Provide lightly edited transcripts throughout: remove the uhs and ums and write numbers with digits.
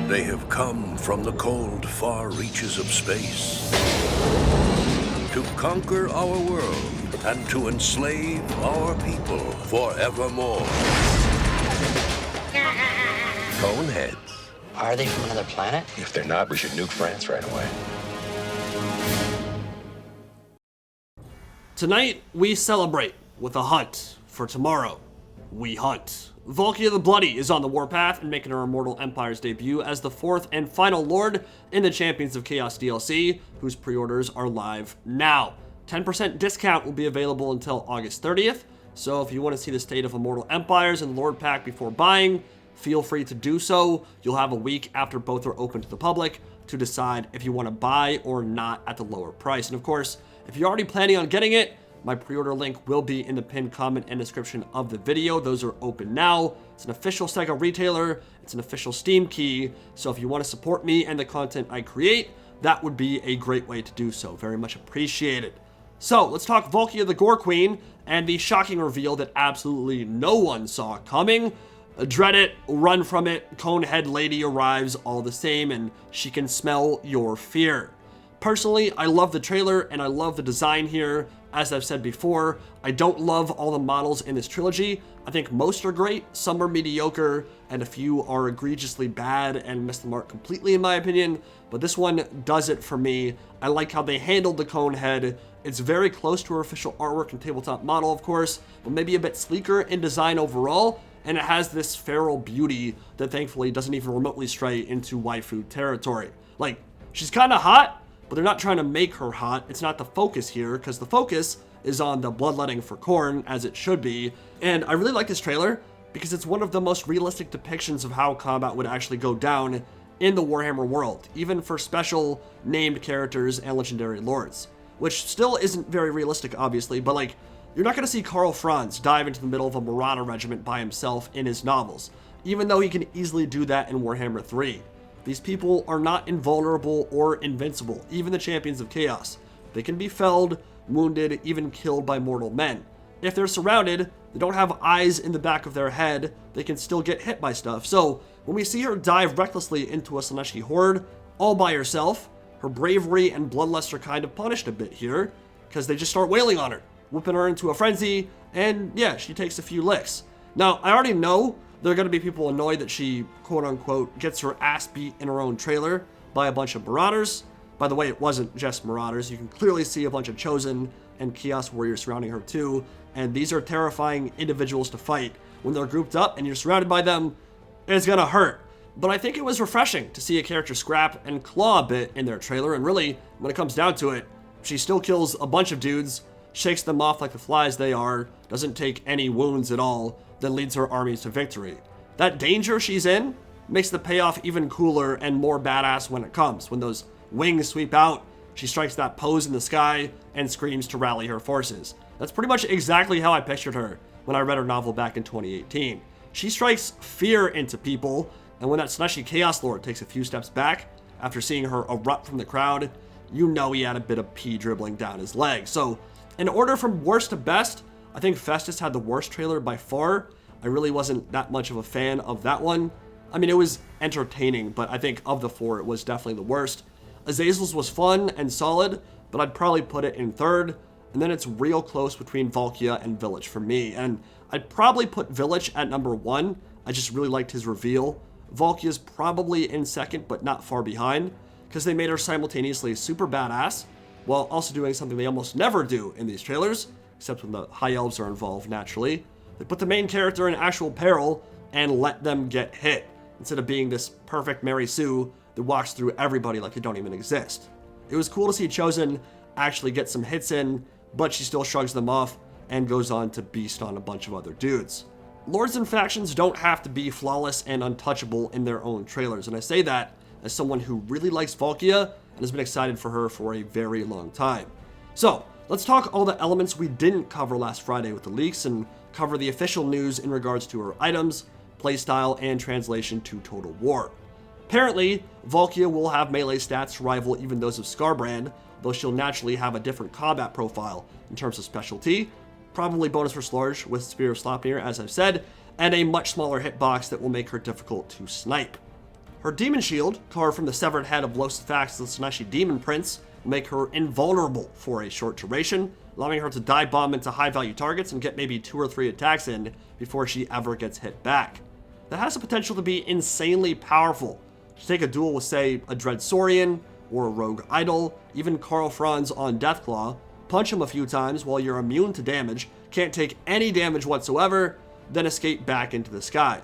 They have come from the cold, far reaches of space to conquer our world and to enslave our people forevermore. Coneheads. Are they from another planet? If they're not, we should nuke France right away. Tonight, we celebrate with a hunt. For tomorrow, we hunt. VALKIA the Bloody is on the warpath and making her Immortal Empires debut as the fourth and final Lord in the Champions of Chaos DLC, whose pre-orders are live now. 10% discount will be available until August 30th, so if you want to see the state of Immortal Empires and Lord Pack before buying, feel free to do so. You'll have a week after both are open to the public to decide if you want to buy or not at the lower price. And of course, if you're already planning on getting it, my pre-order link will be in the pinned comment and description of the video. Those are open now. It's an official Sega retailer. It's an official Steam key. So if you want to support me and the content I create, that would be a great way to do so. Very much appreciated. So let's talk VALKIA the Gore Queen and the shocking reveal that absolutely no one saw coming. Dread it, run from it. Conehead Lady arrives all the same, and she can smell your fear. Personally, I love the trailer and I love the design here. As I've said before, I don't love all the models in this trilogy. I think most are great, some are mediocre, and a few are egregiously bad and miss the mark completely in my opinion, but this one does it for me. I like how they handled the Conehead. It's very close to her official artwork and tabletop model, of course, but maybe a bit sleeker in design overall, and it has this feral beauty that thankfully doesn't even remotely stray into waifu territory. Like, she's kind of hot, but they're not trying to make her hot. It's not the focus here, because the focus is on the bloodletting for Khorne, as it should be. And I really like this trailer because it's one of the most realistic depictions of how combat would actually go down in the Warhammer world, even for special named characters and legendary lords, which still isn't very realistic, obviously, but like, you're not going to see Karl Franz dive into the middle of a Marauder regiment by himself in his novels, even though he can easily do that in Warhammer 3. These people are not invulnerable or invincible, even the Champions of Chaos. They can be felled, wounded, even killed by mortal men. If they're surrounded, they don't have eyes in the back of their head, they can still get hit by stuff. So when we see her dive recklessly into a Slaaneshi horde, all by herself, her bravery and bloodlust are kind of punished a bit here, because they just start wailing on her, whipping her into a frenzy, and yeah, she takes a few licks. Now, I already know there are going to be people annoyed that she, quote-unquote, gets her ass beat in her own trailer by a bunch of Marauders. By the way, it wasn't just Marauders. You can clearly see a bunch of Chosen and Chaos Warriors surrounding her too, and these are terrifying individuals to fight. When they're grouped up and you're surrounded by them, it's going to hurt. But I think it was refreshing to see a character scrap and claw a bit in their trailer, and really, when it comes down to it, she still kills a bunch of dudes, shakes them off like the flies they are, doesn't take any wounds at all, then leads her armies to victory. That danger she's in makes the payoff even cooler and more badass when it comes. When those wings sweep out, she strikes that pose in the sky and screams to rally her forces. That's pretty much exactly how I pictured her when I read her novel back in 2018. She strikes fear into people, and when that Slaaneshi Chaos Lord takes a few steps back after seeing her erupt from the crowd, you know he had a bit of pee dribbling down his leg. So, in order from worst to best, I think Festus had the worst trailer by far. I really wasn't that much of a fan of that one. I mean, it was entertaining, but I think of the four, it was definitely the worst. Azazel's was fun and solid, but I'd probably put it in third. And then it's real close between VALKIA and Village for me. And I'd probably put Village at number 1. I just really liked his reveal. VALKIA's probably in second, but not far behind, because they made her simultaneously super badass, while also doing something they almost never do in these trailers, except when the High Elves are involved naturally. They put the main character in actual peril and let them get hit, instead of being this perfect Mary Sue that walks through everybody like they don't even exist. It was cool to see Chosen actually get some hits in, but she still shrugs them off and goes on to beast on a bunch of other dudes. Lords and factions don't have to be flawless and untouchable in their own trailers, and I say that as someone who really likes VALKIA and has been excited for her for a very long time. So, let's talk all the elements we didn't cover last Friday with the leaks and cover the official news in regards to her items, playstyle, and translation to Total War. Apparently, VALKIA will have melee stats rival even those of Skarbrand, though she'll naturally have a different combat profile in terms of specialty, probably bonus for Slorge with Spear of Slopnir, as I've said, and a much smaller hitbox that will make her difficult to snipe. Her demon shield, carved from the severed head of Losfax the Slaneshi Demon Prince, will make her invulnerable for a short duration, allowing her to dive bomb into high-value targets and get maybe 2 or 3 attacks in before she ever gets hit back. That has the potential to be insanely powerful. To take a duel with, say, a Dread Saurian, or a Rogue Idol, even Karl Franz on Deathclaw, punch him a few times while you're immune to damage, can't take any damage whatsoever, then escape back into the sky.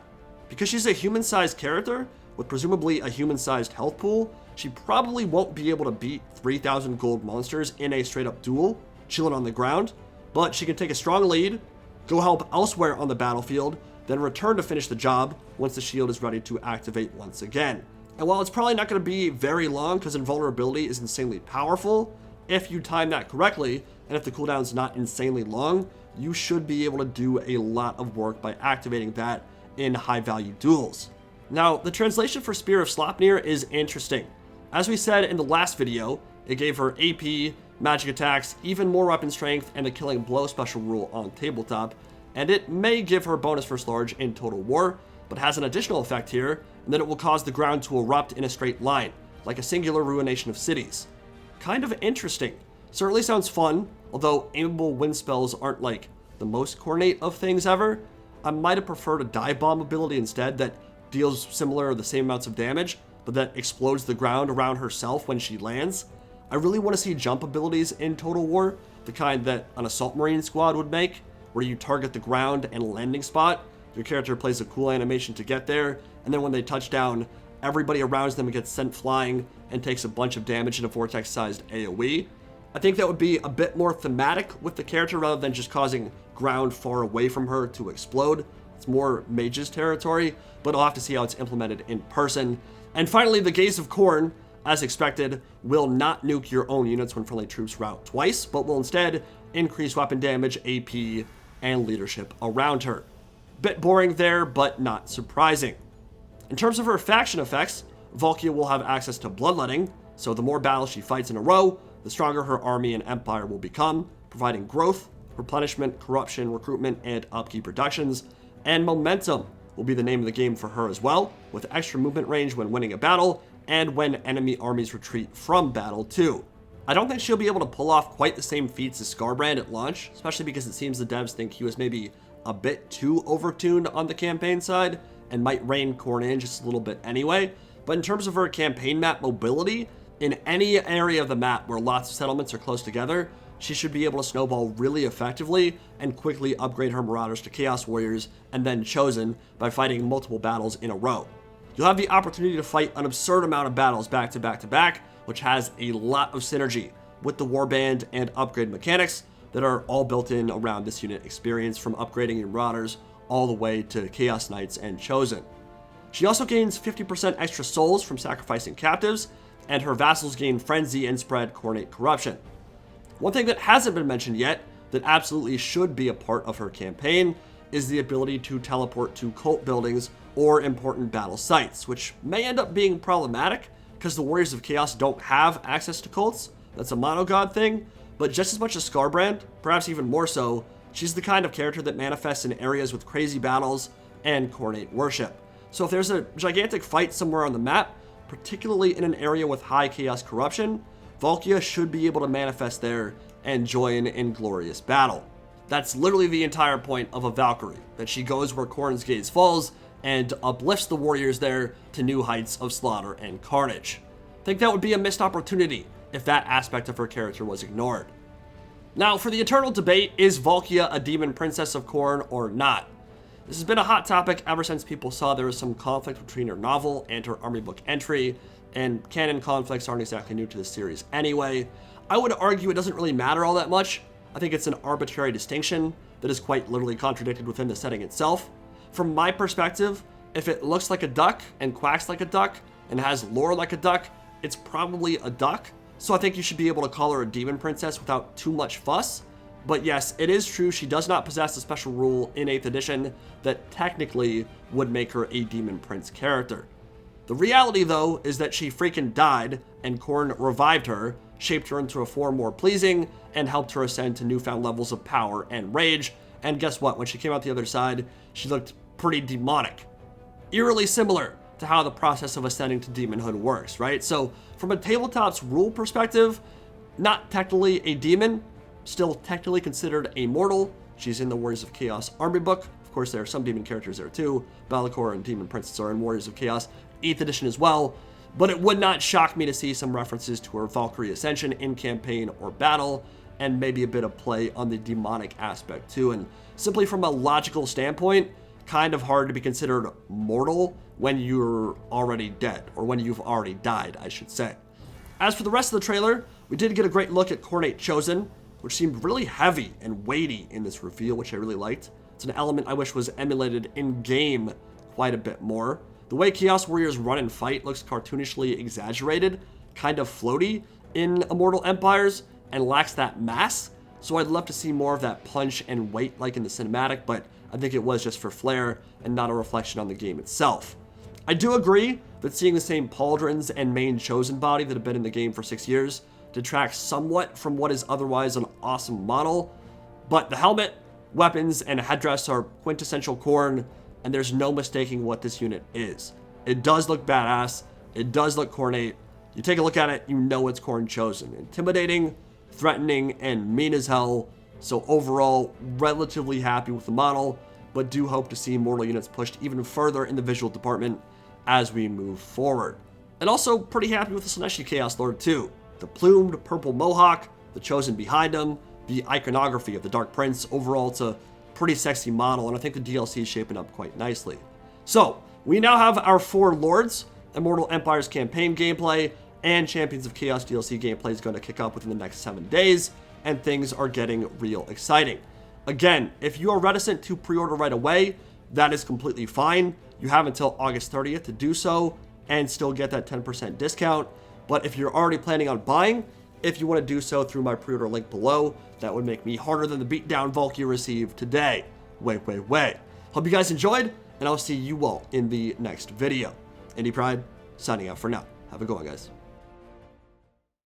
Because she's a human-sized character, with presumably a human-sized health pool, she probably won't be able to beat 3,000 gold monsters in a straight-up duel, chilling on the ground, but she can take a strong lead, go help elsewhere on the battlefield, then return to finish the job once the shield is ready to activate once again. And while it's probably not going to be very long because invulnerability is insanely powerful, if you time that correctly, and if the cooldown's not insanely long, you should be able to do a lot of work by activating that in high-value duels. Now, the translation for Spear of Sleipnir is interesting. As we said in the last video, it gave her AP, magic attacks, even more weapon strength, and a killing blow special rule on tabletop, and it may give her bonus first large in Total War, but has an additional effect here, and that it will cause the ground to erupt in a straight line, like a singular ruination of cities. Kind of interesting. Certainly sounds fun, although aimable wind spells aren't like the most coordinate of things ever. I might have preferred a dive bomb ability instead that deals similar or the same amounts of damage, but that explodes the ground around herself when she lands. I really want to see jump abilities in Total War, the kind that an Assault Marine squad would make, where you target the ground and landing spot. Your character plays a cool animation to get there, and then when they touch down, everybody around them gets sent flying and takes a bunch of damage in a vortex-sized AoE. I think that would be a bit more thematic with the character rather than just causing ground far away from her to explode. It's more mage's territory, but I'll have to see how it's implemented in person. And finally, the Gaze of Khorne, as expected, will not nuke your own units when friendly troops rout twice, but will instead increase weapon damage, AP, and leadership around her. Bit boring there, but not surprising. In terms of her faction effects, Valkia will have access to bloodletting, so the more battles she fights in a row, the stronger her army and empire will become, providing growth, replenishment, corruption, recruitment, and upkeep reductions. And momentum will be the name of the game for her as well, with extra movement range when winning a battle, and when enemy armies retreat from battle too. I don't think she'll be able to pull off quite the same feats as Skarbrand at launch, especially because it seems the devs think he was maybe a bit too overtuned on the campaign side, and might rein Khorne in just a little bit anyway. But in terms of her campaign map mobility, in any area of the map where lots of settlements are close together, she should be able to snowball really effectively and quickly upgrade her Marauders to Chaos Warriors and then Chosen by fighting multiple battles in a row. You'll have the opportunity to fight an absurd amount of battles back to back to back, which has a lot of synergy with the Warband and upgrade mechanics that are all built in around this unit experience, from upgrading your Marauders all the way to Chaos Knights and Chosen. She also gains 50% extra souls from sacrificing captives, and her vassals gain Frenzy and spread Coordinate Corruption. One thing that hasn't been mentioned yet, that absolutely should be a part of her campaign, is the ability to teleport to cult buildings or important battle sites, which may end up being problematic because the Warriors of Chaos don't have access to cults. That's a monogod thing, but just as much as Skarbrand, perhaps even more so, she's the kind of character that manifests in areas with crazy battles and coordinate worship. So if there's a gigantic fight somewhere on the map, particularly in an area with high chaos corruption, Valkia should be able to manifest there and join in glorious battle. That's literally the entire point of a Valkyrie, that she goes where Khorne's gaze falls and uplifts the warriors there to new heights of slaughter and carnage. I think that would be a missed opportunity if that aspect of her character was ignored. Now, for the eternal debate, is Valkia a demon princess of Khorne or not? This has been a hot topic ever since people saw there was some conflict between her novel and her army book entry, and canon conflicts aren't exactly new to the series anyway. I would argue it doesn't really matter all that much. I think it's an arbitrary distinction that is quite literally contradicted within the setting itself. From my perspective, if it looks like a duck and quacks like a duck and has lore like a duck, it's probably a duck. So I think you should be able to call her a demon princess without too much fuss. But yes, it is true she does not possess a special rule in 8th edition that technically would make her a demon prince character. The reality though is that she freaking died and Khorne revived her, shaped her into a form more pleasing, and helped her ascend to newfound levels of power and rage. And guess what? When she came out the other side, she looked pretty demonic. Eerily similar to how the process of ascending to demonhood works, right? So from a tabletop's rule perspective, not technically a demon, still technically considered a mortal. She's in the Warriors of Chaos army book. Of course, there are some demon characters there too. Valakor and Demon Princess are in Warriors of Chaos 8th edition as well. But it would not shock me to see some references to her Valkyrie Ascension in campaign or battle, and maybe a bit of play on the demonic aspect too. And simply from a logical standpoint, kind of hard to be considered mortal when you're already dead, or when you've already died, I should say. As for the rest of the trailer, we did get a great look at Khorne Chosen, which seemed really heavy and weighty in this reveal, which I really liked. It's an element I wish was emulated in-game quite a bit more. The way Chaos Warriors run and fight looks cartoonishly exaggerated, kind of floaty in Immortal Empires, and lacks that mass. So I'd love to see more of that punch and weight like in the cinematic, but I think it was just for flair and not a reflection on the game itself. I do agree that seeing the same pauldrons and main Chosen body that have been in the game for 6 years detracts somewhat from what is otherwise an awesome model, but the helmet, weapons, and headdress are quintessential Khorne, and there's no mistaking what this unit is. It does look badass, it does look ornate. You take a look at it, you know it's Khorne Chosen. Intimidating, threatening, and mean as hell. So overall, relatively happy with the model, but do hope to see mortal units pushed even further in the visual department as we move forward. And also pretty happy with the Slaaneshi Chaos Lord too. The plumed purple mohawk, the Chosen behind him, the iconography of the Dark Prince. Overall, it's a pretty sexy model, and I think the DLC is shaping up quite nicely. So, we now have our 4 Lords. Immortal Empires campaign gameplay and Champions of Chaos DLC gameplay is going to kick up within the next 7 days, and things are getting real exciting. Again, if you are reticent to pre-order right away, that is completely fine. You have until August 30th to do so and still get that 10% discount. But if you're already planning on buying, if you want to do so through my pre-order link below, that would make me harder than the beatdown Valk you received today. Way. Hope you guys enjoyed, and I'll see you all in the next video. Indie Pride, signing out for now. Have a good one, guys.